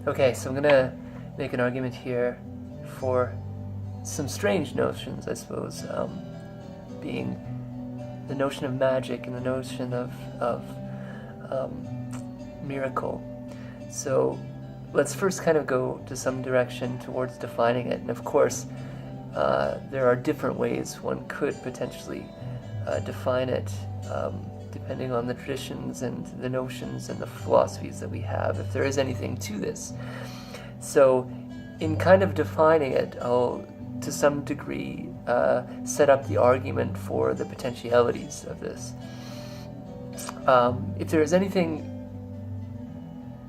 Okay, so I'm gonna make an argument here for some strange notions, I suppose, being the notion of magic and the notion of miracle. So let's first kind of go to some direction towards defining it. And of course, there are different ways one could potentially define it, depending on the traditions and the notions and the philosophies that we have, if there is anything to this. So in kind of defining it, I'll, to some degree, set up the argument for the potentialities of this. If there is anything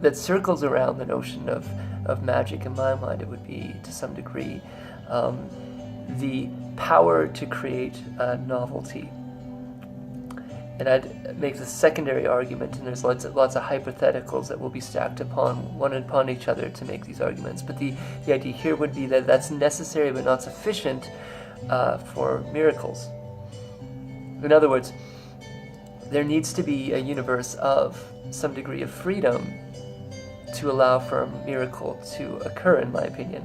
that circles around the notion of magic in my mind, it would be, to some degree, the power to create novelty. And I'd make the secondary argument, and there's lots of hypotheticals that will be stacked one upon each other to make these arguments. But the idea here would be that that's necessary but not sufficient for miracles. In other words, there needs to be a universe of some degree of freedom to allow for a miracle to occur, in my opinion.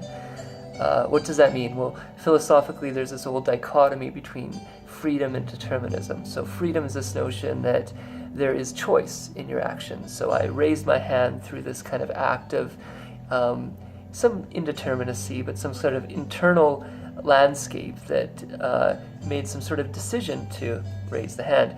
What does that mean? Well, philosophically, there's this old dichotomy between freedom and determinism. So freedom is this notion that there is choice in your actions. So I raised my hand through this kind of act of some indeterminacy, but some sort of internal landscape that made some sort of decision to raise the hand.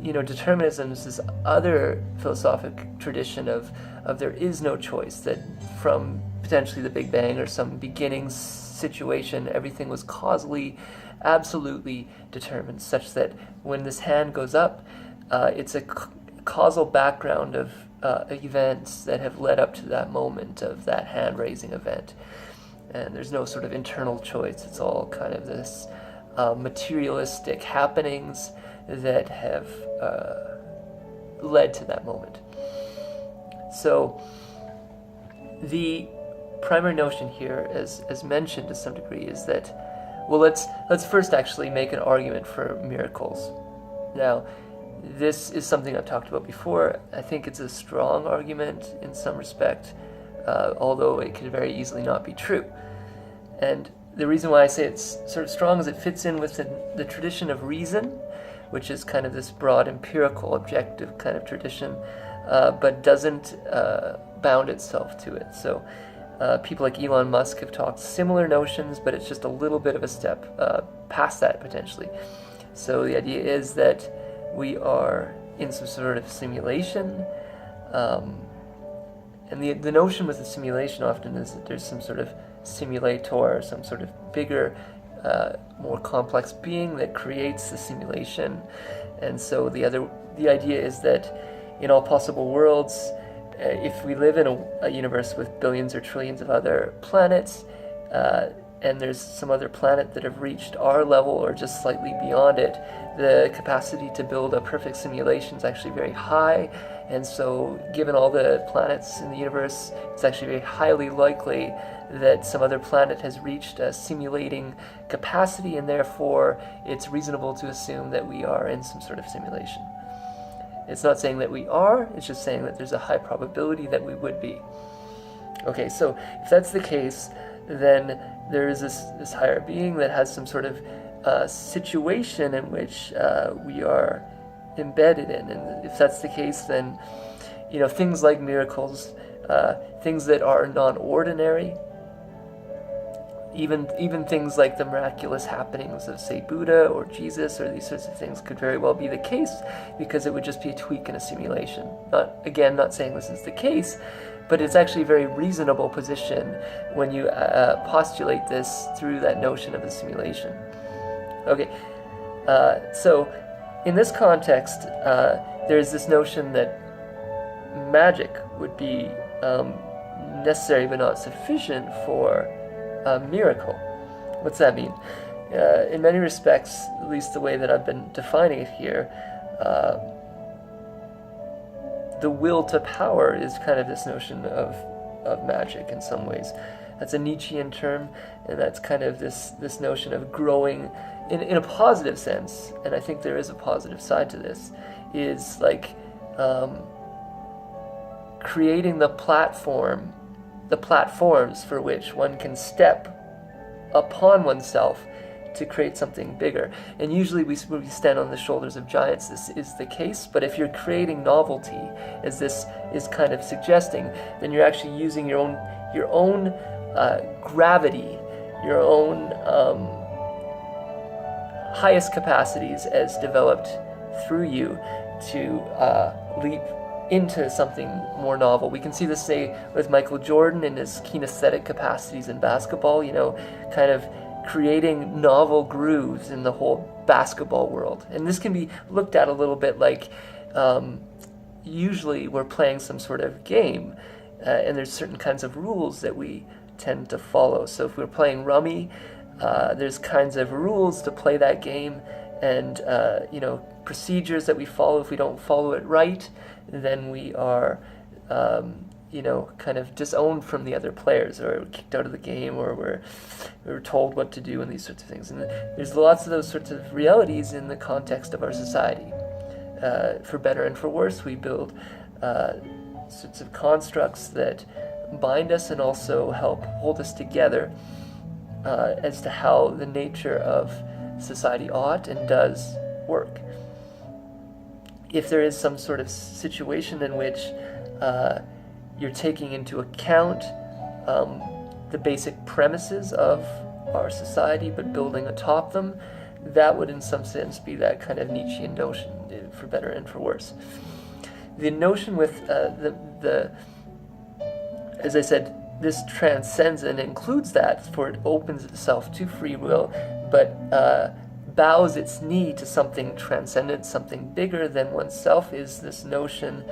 Determinism is this other philosophic tradition of there is no choice, that from potentially the Big Bang or some beginning situation, everything was causally, absolutely determined, such that when this hand goes up, it's a causal background of events that have led up to that moment of that hand-raising event. And there's no sort of internal choice. It's all kind of this materialistic happenings that have led to that moment. So the primary notion here, as mentioned to some degree, is that, well, let's first actually make an argument for miracles. Now, this is something I've talked about before. I think it's a strong argument in some respect, although it could very easily not be true. And the reason why I say it's sort of strong is it fits in with the tradition of reason, which is kind of this broad empirical, objective kind of tradition, but doesn't bound itself to it. So people like Elon Musk have talked similar notions, but it's just a little bit of a step past that potentially. So the idea is that we are in some sort of simulation, and the notion with the simulation often is that there's some sort of simulator, some sort of bigger, more complex being that creates the simulation. And so the idea is that in all possible worlds, if we live in a universe with billions or trillions of other planets, and there's some other planet that have reached our level or just slightly beyond it, the capacity to build a perfect simulation is actually very high. And so given all the planets in the universe, it's actually very highly likely that some other planet has reached a simulating capacity, and therefore it's reasonable to assume that we are in some sort of simulation. It's not saying that we are, it's just saying that there's a high probability that we would be. Okay, so if that's the case, then there is this higher being that has some sort of situation in which we are embedded in. And if that's the case, then things like miracles, things that are non-ordinary, even things like the miraculous happenings of, say, Buddha or Jesus or these sorts of things could very well be the case, because it would just be a tweak in a simulation. Not saying this is the case, but it's actually a very reasonable position when you postulate this through that notion of the simulation. Okay, so in this context, there's this notion that magic would be necessary but not sufficient for a miracle. What's that mean? In many respects, at least the way that I've been defining it here, the will to power is kind of this notion of magic in some ways. That's a Nietzschean term, and that's kind of this notion of growing in a positive sense, and I think there is a positive side to this, is like creating the platform the platforms for which one can step upon oneself to create something bigger. And usually when we stand on the shoulders of giants, this is the case. But if you're creating novelty, as this is kind of suggesting, then you're actually using your own gravity, your own highest capacities as developed through you to leap into something more novel. We can see this, say, with Michael Jordan and his kinesthetic capacities in basketball, kind of creating novel grooves in the whole basketball world. And this can be looked at a little bit like usually we're playing some sort of game, and there's certain kinds of rules that we tend to follow. So if we're playing rummy, there's kinds of rules to play that game, and procedures that we follow. If we don't follow it right, then we are kind of disowned from the other players, or kicked out of the game, or we're told what to do, and these sorts of things. And there's lots of those sorts of realities in the context of our society. For better and for worse, we build sorts of constructs that bind us and also help hold us together as to how the nature of society ought and does work. If there is some sort of situation in which you're taking into account the basic premises of our society but building atop them, that would in some sense be that kind of Nietzschean notion, for better and for worse. The notion with as I said, this transcends and includes that, for it opens itself to free will, but bows its knee to something transcendent, something bigger than oneself, is this notion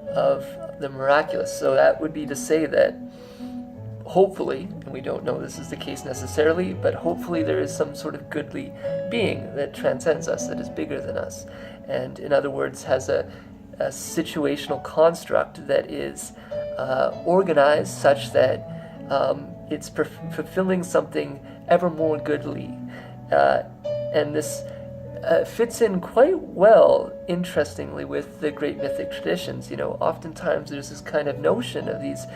of the miraculous. So that would be to say that hopefully, and we don't know this is the case necessarily, but hopefully there is some sort of goodly being that transcends us, that is bigger than us, and in other words has a situational construct that is organized such that it's fulfilling something ever more goodly. And this fits in quite well, interestingly, with the great mythic traditions. Oftentimes there's this kind of notion of these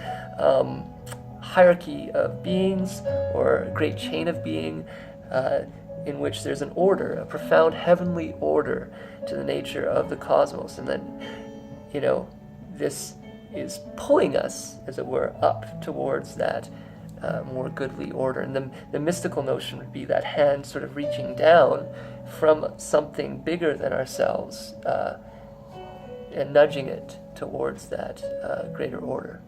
hierarchy of beings, or a great chain of being, in which there's an order, a profound heavenly order to the nature of the cosmos. And then, this is pulling us, as it were, up towards that more goodly order. And the mystical notion would be that hand sort of reaching down from something bigger than ourselves and nudging it towards that greater order.